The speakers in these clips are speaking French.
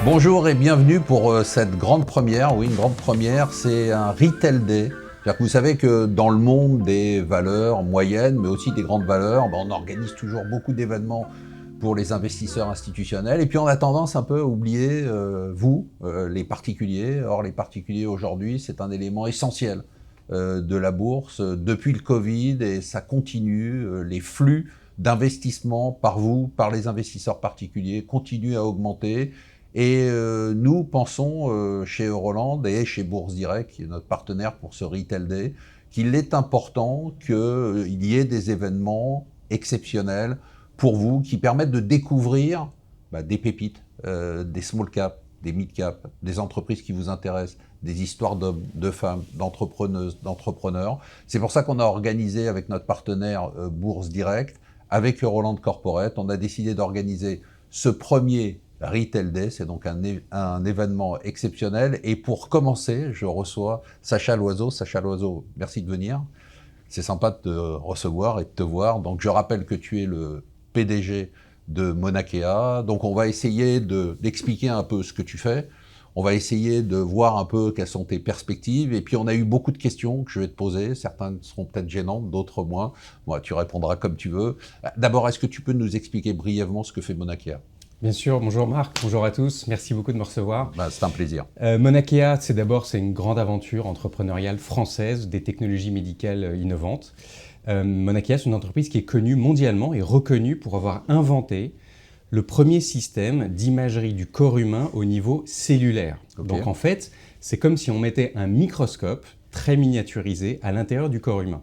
Bonjour et bienvenue pour cette grande première. Oui, une grande première, c'est un Retail Day. C'est-à-dire que vous savez que dans le monde des valeurs moyennes, mais aussi des grandes valeurs, on organise toujours beaucoup d'événements pour les investisseurs institutionnels. Et puis on a tendance un peu à oublier les particuliers. Or, les particuliers aujourd'hui, c'est un élément essentiel de la bourse depuis le Covid et ça continue. Les flux d'investissement par vous, par les investisseurs particuliers, continuent à augmenter. Et nous pensons chez Euroland et chez Bourse Direct, qui est notre partenaire pour ce Retail Day, qu'il est important qu'il y ait des événements exceptionnels pour vous qui permettent de découvrir des pépites, des small caps, des mid caps, des entreprises qui vous intéressent, des histoires d'hommes, de femmes, d'entrepreneuses, d'entrepreneurs. C'est pour ça qu'on a organisé avec notre partenaire Bourse Direct, avec Euroland Corporate, on a décidé d'organiser ce premier Retail Day, c'est donc un événement exceptionnel. Et pour commencer, je reçois Sacha Loiseau. Sacha Loiseau, merci de venir. C'est sympa de te recevoir et de te voir. Donc je rappelle que tu es le PDG de Monakea. Donc on va essayer d'expliquer un peu ce que tu fais. On va essayer de voir un peu quelles sont tes perspectives. Et puis on a eu beaucoup de questions que je vais te poser. Certaines seront peut-être gênantes, d'autres moins. Moi, tu répondras comme tu veux. D'abord, est-ce que tu peux nous expliquer brièvement ce que fait Monakea ? Bien sûr, bonjour Marc, bonjour à tous, merci beaucoup de me recevoir. C'est un plaisir. Monakea, c'est une grande aventure entrepreneuriale française des technologies médicales innovantes. Monakea, c'est une entreprise qui est connue mondialement et reconnue pour avoir inventé le premier système d'imagerie du corps humain au niveau cellulaire. Okay. Donc en fait, c'est comme si on mettait un microscope très miniaturisé à l'intérieur du corps humain.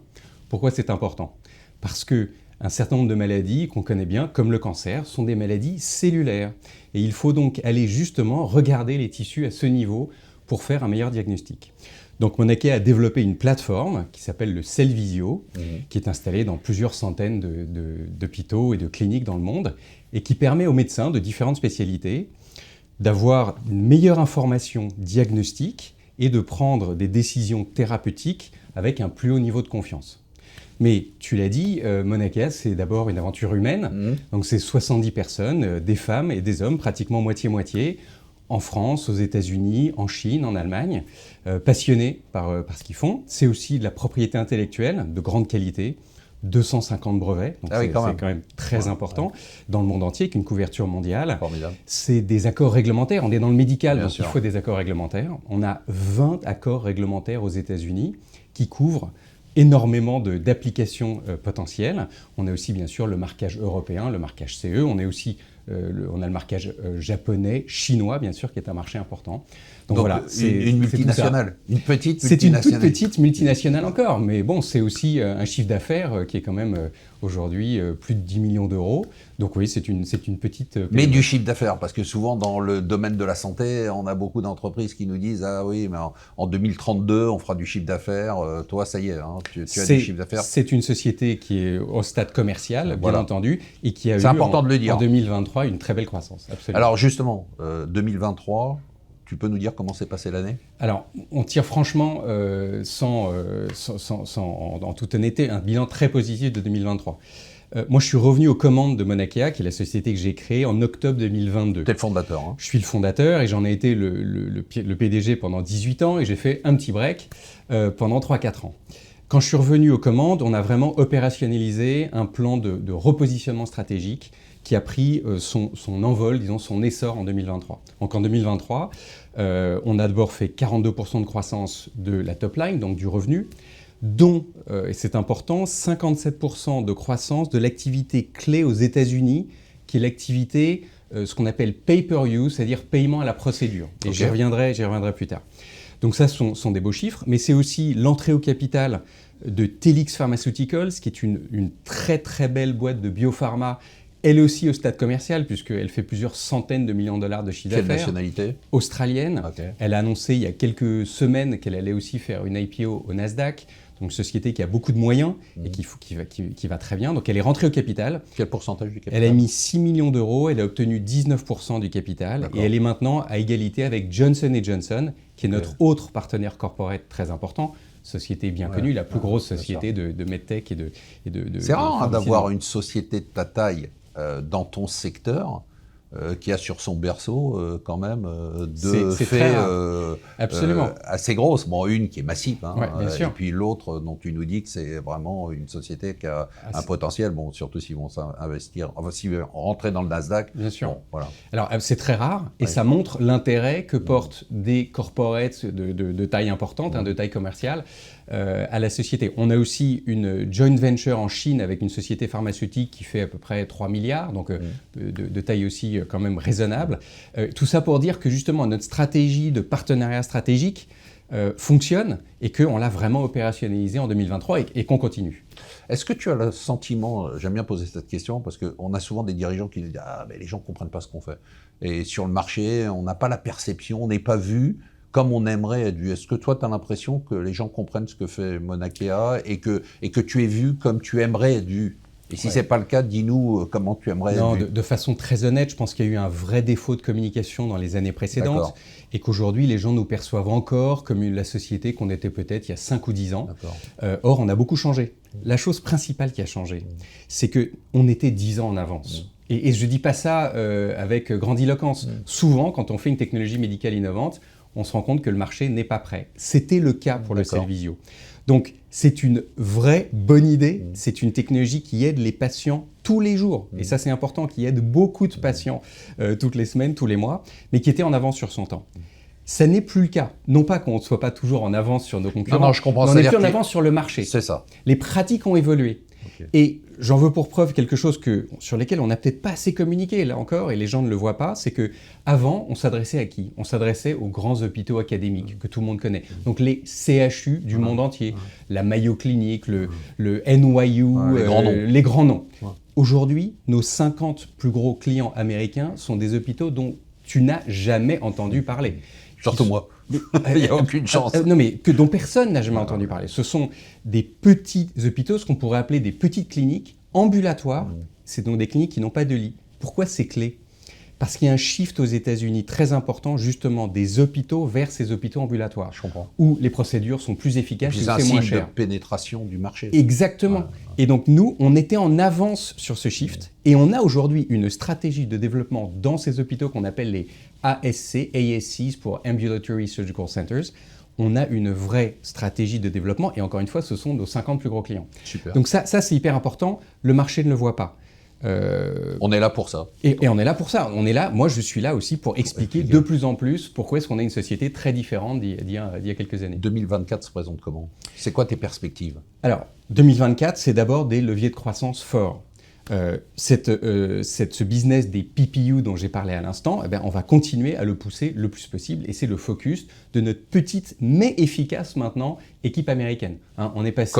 Pourquoi c'est important ? Parce que un certain nombre de maladies qu'on connaît bien, comme le cancer, sont des maladies cellulaires. Et il faut donc aller justement regarder les tissus à ce niveau pour faire un meilleur diagnostic. Donc Monakea a développé une plateforme qui s'appelle le Cellvisio, qui est installée dans plusieurs centaines d'hôpitaux et de cliniques dans le monde, et qui permet aux médecins de différentes spécialités d'avoir une meilleure information diagnostique et de prendre des décisions thérapeutiques avec un plus haut niveau de confiance. Mais tu l'as dit, Monakea, c'est d'abord une aventure humaine. Donc c'est 70 personnes, des femmes et des hommes, pratiquement moitié-moitié, en France, aux États-Unis, en Chine, en Allemagne, passionnés par ce qu'ils font. C'est aussi de la propriété intellectuelle de grande qualité, 250 brevets, donc c'est quand même très important dans le monde entier, avec une couverture mondiale. Formidable. C'est des accords réglementaires, on est dans le médical, Bien donc sûr. Il faut des accords réglementaires. On a 20 accords réglementaires aux États-Unis qui couvrent énormément d'applications potentielles. On a aussi bien sûr le marquage européen, le marquage CE, on a aussi on a le marquage japonais, chinois bien sûr, qui est un marché important. Donc voilà, c'est une multinationale, une petite multinationale. C'est une toute petite multinationale encore, mais bon, c'est aussi un chiffre d'affaires qui est quand même aujourd'hui plus de 10 millions d'euros. Donc oui, c'est une petite... Mais du chiffre d'affaires, parce que souvent dans le domaine de la santé, on a beaucoup d'entreprises qui nous disent « Ah oui, mais en 2032, on fera du chiffre d'affaires. » Toi, ça y est, tu as du chiffre d'affaires. C'est une société qui est au stade commercial, bien entendu, et qui a eu important de le dire. En 2023 une très belle croissance. Absolument. Alors justement, 2023... Tu peux nous dire comment s'est passée l'année ? Alors, on tire franchement, en toute honnêteté, un bilan très positif de 2023. Moi, je suis revenu aux commandes de Monakea, qui est la société que j'ai créée en octobre 2022. Tu es le fondateur. Hein ? Je suis le fondateur et j'en ai été le PDG pendant 18 ans et j'ai fait un petit break pendant 3-4 ans. Quand je suis revenu aux commandes, on a vraiment opérationnalisé un plan de repositionnement stratégique qui a pris son envol, disons son essor en 2023. Donc en 2023, on a d'abord fait 42% de croissance de la top line, donc du revenu, dont, et c'est important, 57% de croissance de l'activité clé aux États-Unis, qui est l'activité, ce qu'on appelle pay-per-use, c'est-à-dire paiement à la procédure. Et j'y reviendrai plus tard. Donc ça, ce sont des beaux chiffres, mais c'est aussi l'entrée au capital de Telix Pharmaceuticals, qui est une très très belle boîte de biopharma, elle aussi au stade commercial, puisqu'elle fait plusieurs centaines de millions de dollars de chiffre d'affaires. Quelle nationalité ? Australienne. Okay. Elle a annoncé il y a quelques semaines qu'elle allait aussi faire une IPO au Nasdaq, donc une société qui a beaucoup de moyens et qui va très bien. Donc elle est rentrée au capital. Quel pourcentage du capital ? Elle a mis 6 millions d'euros, elle a obtenu 19% du capital et elle est maintenant à égalité avec Johnson & Johnson, qui est notre autre partenaire corporate très important. société bien connue, la plus grosse société de medtech et de C'est rare d'avoir une société de ta taille dans ton secteur qui a sur son berceau quand même deux faits assez grosses. Bon, une qui est massive, bien sûr. Et puis l'autre dont tu nous dis que c'est vraiment une société qui a un potentiel, bon, surtout s'ils vont s'investir, enfin s'ils vont rentrer dans le Nasdaq. Bien sûr. Bon, voilà. Alors c'est très rare et ça montre l'intérêt que portent des corporates de taille importante, de taille commerciale, à la société. On a aussi une joint venture en Chine avec une société pharmaceutique qui fait à peu près 3 milliards, donc de taille aussi quand même raisonnable. Tout ça pour dire que justement notre stratégie de partenariat stratégique fonctionne et qu'on l'a vraiment opérationnalisé en 2023 et qu'on continue. Est-ce que tu as le sentiment, j'aime bien poser cette question parce qu'on a souvent des dirigeants qui disent « Ah, mais les gens ne comprennent pas ce qu'on fait ». Et sur le marché, on n'a pas la perception, on n'est pas vu comme on aimerait être vu. Est-ce que toi, tu as l'impression que les gens comprennent ce que fait Mauna Kea et que tu es vu comme tu aimerais être vu ? Et si ce n'est pas le cas, dis-nous comment tu aimerais être vu. De façon très honnête, je pense qu'il y a eu un vrai défaut de communication dans les années précédentes et qu'aujourd'hui, les gens nous perçoivent encore comme la société qu'on était peut-être il y a 5 ou 10 ans. Or, on a beaucoup changé. La chose principale qui a changé, c'est qu'on était 10 ans en avance. Et je ne dis pas ça avec grandiloquence. Souvent, quand on fait une technologie médicale innovante, on se rend compte que le marché n'est pas prêt. C'était le cas pour le Cellvizio. Donc, c'est une vraie bonne idée. C'est une technologie qui aide les patients tous les jours. Et ça, c'est important, qui aide beaucoup de patients toutes les semaines, tous les mois, mais qui était en avance sur son temps. Ça n'est plus le cas. Non pas qu'on ne soit pas toujours en avance sur nos concurrents, non, je comprends. mais on est plus en avance sur le marché. C'est ça. Les pratiques ont évolué. Et j'en veux pour preuve quelque chose sur lesquels on n'a peut-être pas assez communiqué, là encore, et les gens ne le voient pas, c'est qu'avant, on s'adressait à qui ? On s'adressait aux grands hôpitaux académiques que tout le monde connaît. Donc les CHU du monde entier, la Mayo Clinic, le NYU, les grands noms. Aujourd'hui, nos 50 plus gros clients américains sont des hôpitaux dont tu n'as jamais entendu parler. Surtout moi. Il n'y a aucune chance. Non, mais dont personne n'a jamais entendu parler. Ce sont des petits hôpitaux, ce qu'on pourrait appeler des petites cliniques ambulatoires. C'est donc des cliniques qui n'ont pas de lit. Pourquoi c'est clé ? Parce qu'il y a un shift aux États-Unis très important, justement, des hôpitaux vers ces hôpitaux ambulatoires. Je comprends. Où les procédures sont plus efficaces et c'est moins cher. De pénétration du marché. Exactement. Et donc nous, on était en avance sur ce shift et on a aujourd'hui une stratégie de développement dans ces hôpitaux qu'on appelle les ASCs pour Ambulatory Surgical Centers. On a une vraie stratégie de développement et encore une fois, ce sont nos 50 plus gros clients. Super. Donc ça c'est hyper important. Le marché ne le voit pas. On est là pour ça. Et on est là pour ça. On est là. Moi, je suis là aussi pour expliquer de plus en plus pourquoi est-ce qu'on a une société très différente d'il y a quelques années. 2024 se présente comment ? C'est quoi tes perspectives ? Alors, 2024, c'est d'abord des leviers de croissance forts. Ce business des PPU dont j'ai parlé à l'instant, on va continuer à le pousser le plus possible et c'est le focus de notre petite mais efficace maintenant équipe américaine. On est passé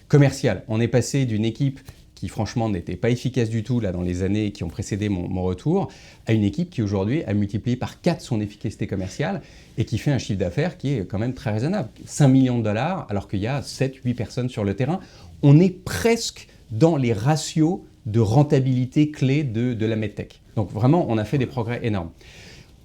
commercial. On est passé d'une équipe qui franchement n'était pas efficace du tout là, dans les années qui ont précédé mon retour, à une équipe qui aujourd'hui a multiplié par 4 son efficacité commerciale et qui fait un chiffre d'affaires qui est quand même très raisonnable. 5 millions de dollars alors qu'il y a 7-8 personnes sur le terrain. On est presque dans les ratios de rentabilité clés de la medtech. Donc vraiment, on a fait des progrès énormes.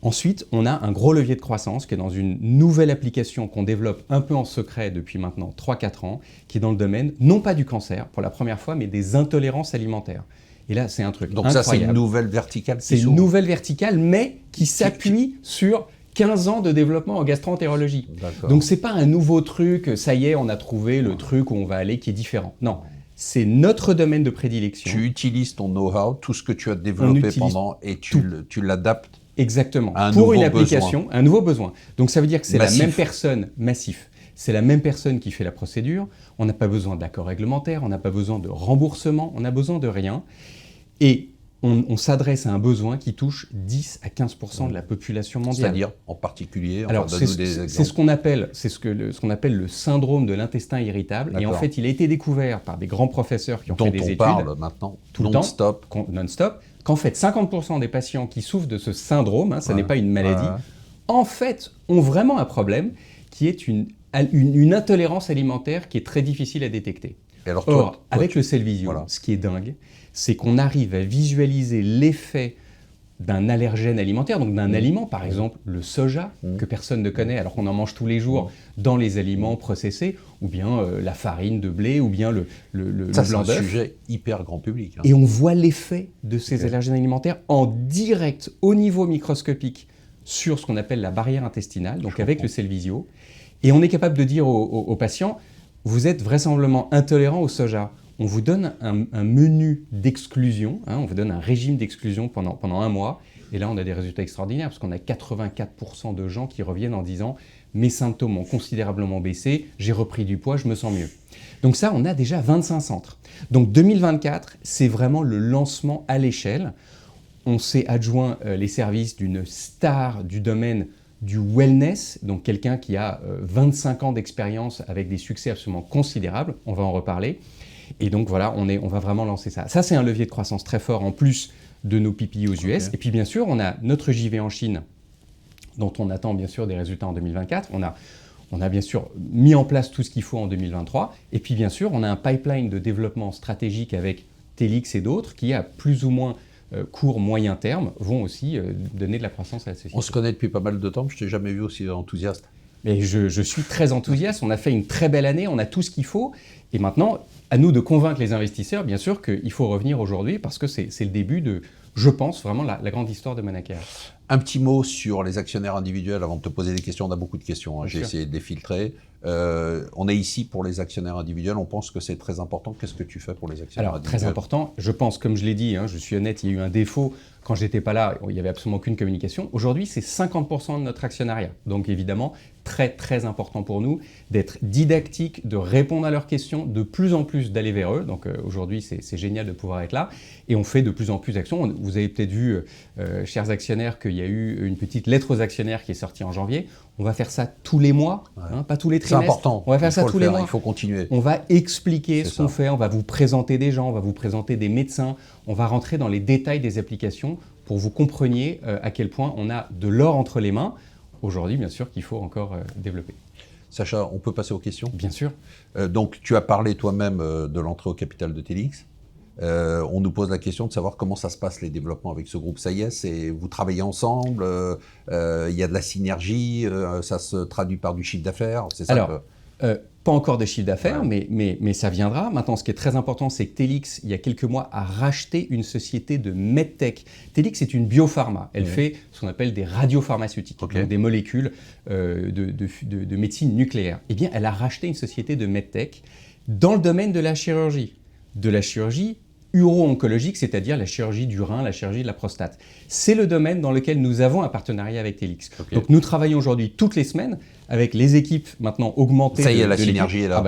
Ensuite, on a un gros levier de croissance qui est dans une nouvelle application qu'on développe un peu en secret depuis maintenant 3-4 ans, qui est dans le domaine, non pas du cancer pour la première fois, mais des intolérances alimentaires. Et là, c'est un truc incroyable. Donc ça, c'est une nouvelle verticale. C'est une nouvelle verticale, mais qui s'appuie sur 15 ans de développement en gastro-entérologie. Donc c'est pas un nouveau truc, ça y est, on a trouvé le truc où on va aller qui est différent. Non. C'est notre domaine de prédilection. Tu utilises ton know-how, tout ce que tu as développé pendant, et tu l'adaptes. Exactement. Pour une application, un nouveau besoin. Donc ça veut dire que c'est la même personne, massif. C'est la même personne qui fait la procédure. On n'a pas besoin d'accord réglementaire, on n'a pas besoin de remboursement, on n'a besoin de rien. Et on s'adresse à un besoin qui touche 10 à 15% de la population mondiale. C'est-à-dire, en particulier, c'est ce qu'on appelle, le syndrome de l'intestin irritable. Et en fait, il a été découvert par des grands professeurs qui ont fait des études. Dont on parle maintenant, non-stop. Qu'en fait, 50% des patients qui souffrent de ce syndrome, ça n'est pas une maladie, en fait, ont vraiment un problème qui est une intolérance alimentaire qui est très difficile à détecter. Et alors, avec le Cellvizio, ce qui est dingue, c'est qu'on arrive à visualiser l'effet d'un allergène alimentaire, donc d'un aliment, par exemple le soja, que personne ne connaît alors qu'on en mange tous les jours dans les aliments processés, ou bien la farine de blé, ou bien le blanc d'œuf. C'est un sujet hyper grand public. Et on voit l'effet de ces allergènes alimentaires en direct, au niveau microscopique, sur ce qu'on appelle la barrière intestinale, donc avec le Cellvizio. Et on est capable de dire aux patients, vous êtes vraisemblablement intolérant au soja. On vous donne un menu d'exclusion, on vous donne un régime d'exclusion pendant 1 mois, et là on a des résultats extraordinaires, parce qu'on a 84% de gens qui reviennent en disant « mes symptômes ont considérablement baissé, j'ai repris du poids, je me sens mieux ». Donc ça, on a déjà 25 centres. Donc 2024, c'est vraiment le lancement à l'échelle. On s'est adjoint les services d'une star du domaine du wellness, donc quelqu'un qui a 25 ans d'expérience avec des succès absolument considérables, on va en reparler. Et donc voilà, on va vraiment lancer ça. Ça, c'est un levier de croissance très fort en plus de nos PPI aux US. Et puis bien sûr, on a notre JV en Chine, dont on attend bien sûr des résultats en 2024. On a bien sûr mis en place tout ce qu'il faut en 2023. Et puis bien sûr, on a un pipeline de développement stratégique avec Telix et d'autres qui, à plus ou moins court, moyen terme, vont aussi donner de la croissance à la société. On se connaît depuis pas mal de temps, je ne t'ai jamais vu aussi enthousiaste. Mais je suis très enthousiaste, on a fait une très belle année, on a tout ce qu'il faut. Et maintenant, à nous de convaincre les investisseurs, bien sûr, qu'il faut revenir aujourd'hui parce que c'est le début de, je pense, vraiment la grande histoire de Mauna-Kea. Un petit mot sur les actionnaires individuels avant de te poser des questions. On a beaucoup de questions, j'ai essayé de les filtrer. On est ici pour les actionnaires individuels, on pense que c'est très important. Qu'est-ce que tu fais pour les actionnaires individuels ? Très important, je pense, comme je l'ai dit, je suis honnête, il y a eu un défaut. Quand j'étais pas là, il n'y avait absolument aucune communication. Aujourd'hui, c'est 50% de notre actionnariat. Donc évidemment, très très important pour nous d'être didactique, de répondre à leurs questions, de plus en plus d'aller vers eux. Donc aujourd'hui, c'est génial de pouvoir être là. Et on fait de plus en plus d'actions. Vous avez peut-être vu, chers actionnaires, qu'il y a eu une petite lettre aux actionnaires qui est sortie en janvier. On va faire ça tous les mois, pas tous les trimestres. C'est important. On va faire ça tous les mois. Il faut continuer. On va expliquer ce qu'on fait, on va vous présenter des gens, on va vous présenter des médecins, on va rentrer dans les détails des applications pour que vous compreniez à quel point on a de l'or entre les mains. Aujourd'hui, bien sûr, qu'il faut encore développer. Sacha, on peut passer aux questions ? Bien sûr. Donc, tu as parlé toi-même de l'entrée au capital de Telix. On nous pose la question de savoir comment ça se passe les développements avec ce groupe. Ça y est, vous travaillez ensemble, il y a de la synergie, ça se traduit par du chiffre d'affaires, c'est ça? Alors, pas encore de chiffre d'affaires, mais ça viendra. Maintenant, ce qui est très important, c'est que Telix, il y a quelques mois, a racheté une société de medtech. Telix est une biopharma. Elle fait ce qu'on appelle des radiopharmaceutiques, donc des molécules de médecine nucléaire. Eh bien, elle a racheté une société de medtech dans le domaine de la chirurgie. De la chirurgie uro-oncologique, c'est-à-dire la chirurgie du rein, la chirurgie de la prostate. C'est le domaine dans lequel nous avons un partenariat avec Telix. Donc nous travaillons aujourd'hui toutes les semaines avec les équipes maintenant augmentées. Ça y est, la synergie est là.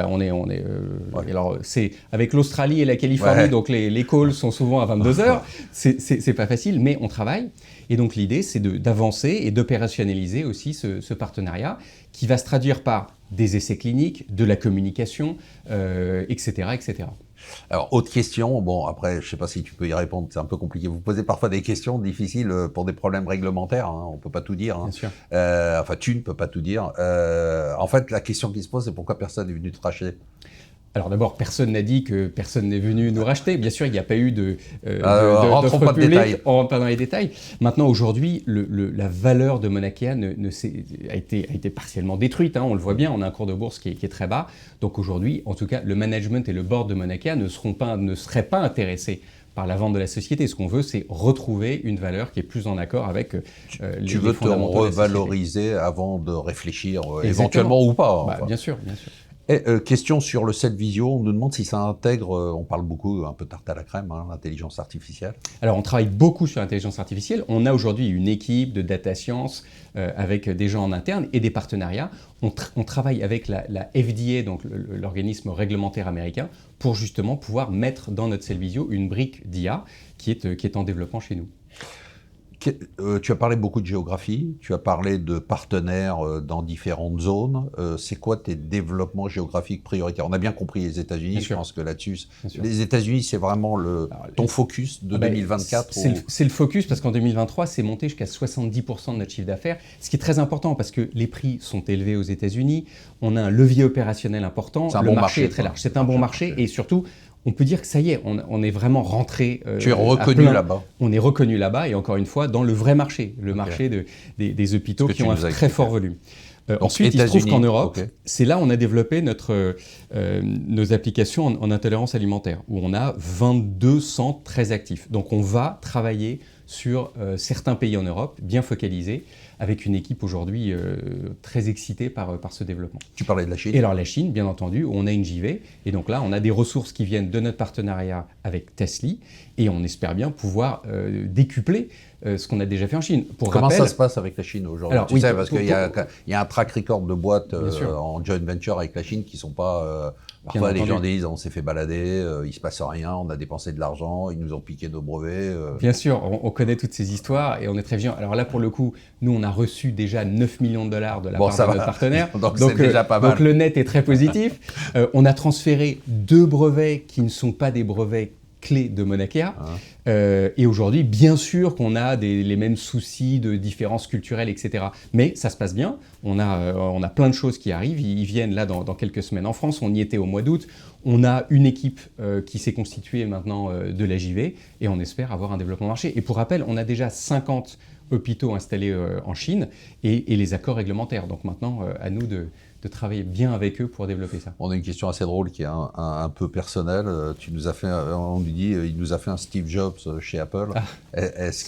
Alors c'est avec l'Australie et la Californie, donc les calls sont souvent à 22h. C'est pas facile, mais on travaille. Et donc l'idée, c'est d'avancer et d'opérationnaliser aussi ce partenariat qui va se traduire par des essais cliniques, de la communication, etc., etc. Alors, autre question, bon après, je ne sais pas si tu peux y répondre, c'est un peu compliqué. Vous posez parfois des questions difficiles pour des problèmes réglementaires, on ne peut pas tout dire. Bien sûr. Enfin, tu ne peux pas tout dire. En fait, la question qui se pose, c'est pourquoi personne n'est venu te racheter ? Alors d'abord, personne n'a dit que personne n'est venu nous racheter. Bien sûr, il n'y a pas eu rentrons pas de détails. On rentre pas dans les détails. Maintenant, aujourd'hui, la valeur de Mauna-Kea a été partiellement détruite. On le voit bien, on a un cours de bourse qui est très bas. Donc aujourd'hui, en tout cas, le management et le board de Mauna-Kea ne seraient pas intéressés par la vente de la société. Ce qu'on veut, c'est retrouver une valeur qui est plus en accord avec les fondamentaux. Tu veux te revaloriser avant de réfléchir éventuellement ou pas. Bien sûr, bien sûr. Et, question sur le Cellvizio, on nous demande si ça intègre, on parle beaucoup, un peu tarte à la crème, l'intelligence artificielle. Alors on travaille beaucoup sur l'intelligence artificielle. On a aujourd'hui une équipe de data science avec des gens en interne et des partenariats. On travaille avec la FDA, donc l'organisme réglementaire américain, pour justement pouvoir mettre dans notre Cellvizio une brique d'IA qui est en développement chez nous. Tu as parlé beaucoup de géographie, tu as parlé de partenaires dans différentes zones. C'est quoi tes développements géographiques prioritaires ? On a bien compris les États-Unis, je pense que là-dessus, les États-Unis, c'est vraiment ton focus de 2024 C'est le focus parce qu'en 2023, c'est monté jusqu'à 70% de notre chiffre d'affaires, ce qui est très important parce que les prix sont élevés aux États-Unis, on a un levier opérationnel important, le marché est très large. C'est un bon marché et surtout, on peut dire que ça y est, on est vraiment rentré. Tu es reconnu là-bas. On est reconnu là-bas et encore une fois dans le vrai marché, le marché des hôpitaux qui ont un très fort volume. Ensuite, il se trouve qu'en Europe, c'est là où on a développé nos applications en intolérance alimentaire, où on a 22 centres très actifs. Donc on va travailler sur certains pays en Europe, bien focalisés, avec une équipe aujourd'hui très excitée par ce développement. Tu parlais de la Chine. Et alors la Chine, bien entendu, où on a une JV, et donc là on a des ressources qui viennent de notre partenariat avec Tasly, et on espère bien pouvoir décupler ce qu'on a déjà fait en Chine. Comment ça se passe avec la Chine aujourd'hui? Tu sais, parce qu'il y a un track record de boîtes en joint venture avec la Chine qui ne sont pas... Parfois, les gens disent on s'est fait balader, il ne se passe rien, on a dépensé de l'argent, ils nous ont piqué nos brevets. Bien sûr, on connaît toutes ces histoires et on est très vigilant. Alors là, pour le coup, nous, on a reçu déjà 9 millions de dollars de la part de notre partenaire. donc c'est déjà pas mal. Donc le net est très positif. On a transféré 2 brevets qui ne sont pas des brevets clés de Mauna Kea. Et aujourd'hui, bien sûr qu'on a les mêmes soucis de différences culturelles, etc. Mais ça se passe bien. On a plein de choses qui arrivent. Ils viennent là dans quelques semaines en France. On y était au mois d'août. On a une équipe qui s'est constituée maintenant de la JV et on espère avoir un développement marché. Et pour rappel, on a déjà 50 hôpitaux installés en Chine et les accords réglementaires. Donc maintenant, à nous de travailler bien avec eux pour développer ça. On a une question assez drôle qui est un peu personnelle. Tu nous as fait, on lui dit, il nous a fait un Steve Jobs chez Apple. Est-ce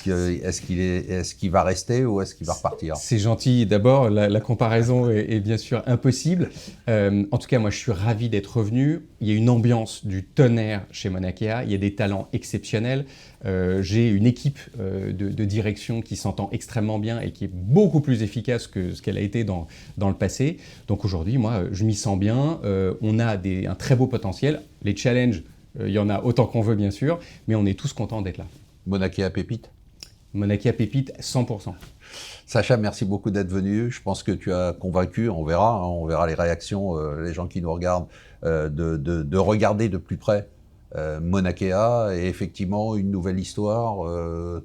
qu'il va rester ou est-ce qu'il va repartir? C'est gentil. D'abord, la comparaison est bien sûr impossible. En tout cas, moi, je suis ravi d'être revenu. Il y a une ambiance du tonnerre chez Mauna Kea. Il y a des talents exceptionnels. J'ai une équipe de direction qui s'entend extrêmement bien et qui est beaucoup plus efficace que ce qu'elle a été dans le passé. Donc aujourd'hui, moi, je m'y sens bien. On a un très beau potentiel. Les challenges, il y en a autant qu'on veut, bien sûr, mais on est tous contents d'être là. Mauna Kea pépite? Mauna Kea pépite, 100%. Sacha, merci beaucoup d'être venu. Je pense que tu as convaincu, on verra les réactions, les gens qui nous regardent, de regarder de plus près Mauna Kea et effectivement une nouvelle histoire,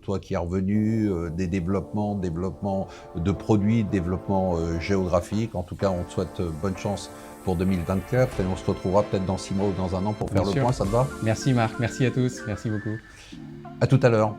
toi qui es revenu, des développements de produits, développement géographique. En tout cas, on te souhaite bonne chance pour 2024 et on se retrouvera peut-être dans 6 mois ou dans un an pour faire le point, ça te va? Merci Marc, merci à tous, merci beaucoup. À tout à l'heure.